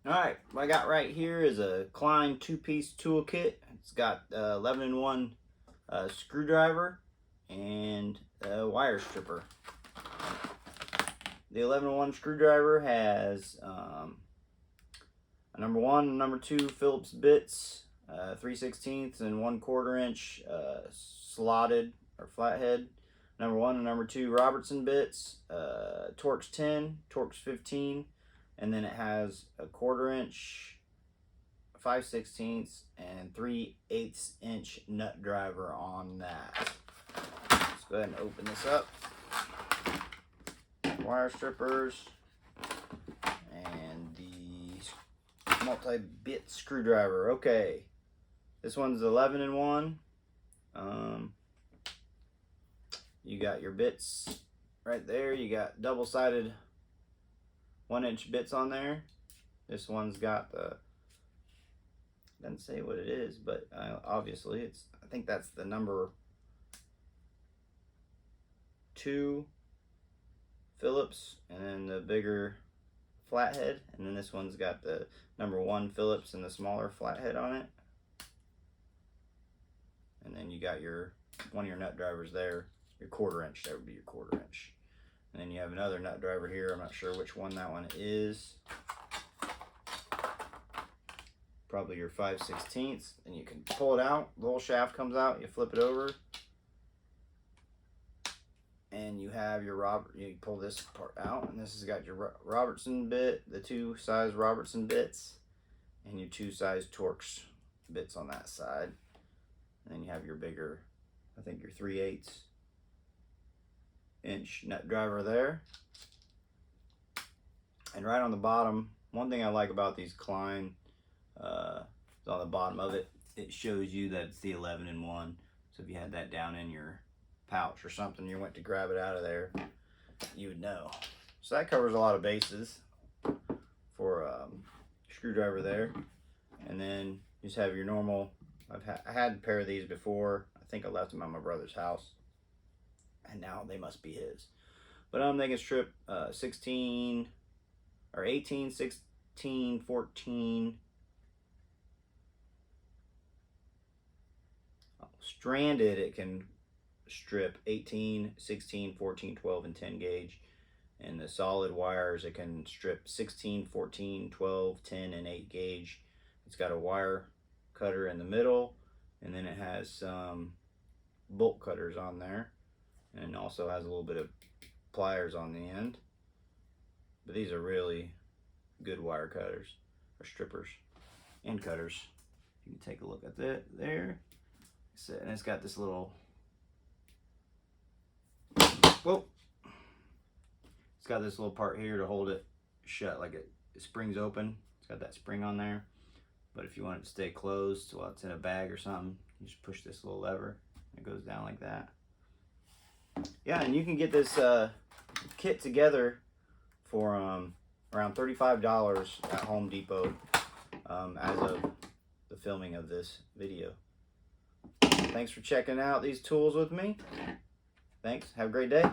Alright, what I got right here is a Klein two-piece toolkit. It's got 11-in-1 screwdriver and a wire stripper. The 11-in-1 screwdriver has a number 1 and number 2 Phillips bits, 3/16 and 1/4 inch slotted or flathead. Number 1 and number 2 Robertson bits, Torx 10, Torx 15. And then it has a 1/4 inch, 5/16 and 3/8 inch nut driver on that. Let's go ahead and open this up. Wire strippers and the multi-bit screwdriver. Okay, this one's 11-in-1. You got your bits right there. You got double-sided 1-inch bits on there. This one's got the, doesn't say what it is, but obviously it's, I think that's the number 2 Phillips and then the bigger flathead, and then this one's got the number 1 Phillips and the smaller flathead on it. And then you got your one of your nut drivers there, your 1/4 inch. That would be your 1/4 inch. And then you have another nut driver here. I'm not sure which one that one is. Probably your 5/16. And you can pull it out. The whole shaft comes out. You flip it over. And you have your you pull this part out. And this has got your Robertson bit, the 2 size Robertson bits, and your 2 size Torx bits on that side. And then you have your bigger, I think your 3/8 inch nut driver there. And right on the bottom, one thing I like about these Klein is on the bottom of it, it shows you that it's the 11-in-1. So if you had that down in your pouch or something, you went to grab it out of there, you would know. So that covers a lot of bases for screwdriver there. And then you just have your normal, I had a pair of these before. I think I left them at my brother's house, and now they must be his. But they can strip 16 or 18, 16, 14. Stranded, it can strip 18, 16, 14, 12, and 10 gauge. And the solid wires, it can strip 16, 14, 12, 10, and 8 gauge. It's got a wire cutter in the middle, and then it has some bolt cutters on there, and also has a little bit of pliers on the end. But these are really good wire cutters or strippers and cutters. You can take a look at that there. And it's got this little, whoa, it's got this little part here to hold it shut, like it springs open. It's got that spring on there. But if you want it to stay closed while it's in a bag or something, you just push this little lever. It goes down like that. Yeah, and you can get this kit together for around $35 at Home Depot as of the filming of this video. Thanks for checking out these tools with me. Thanks. Have a great day.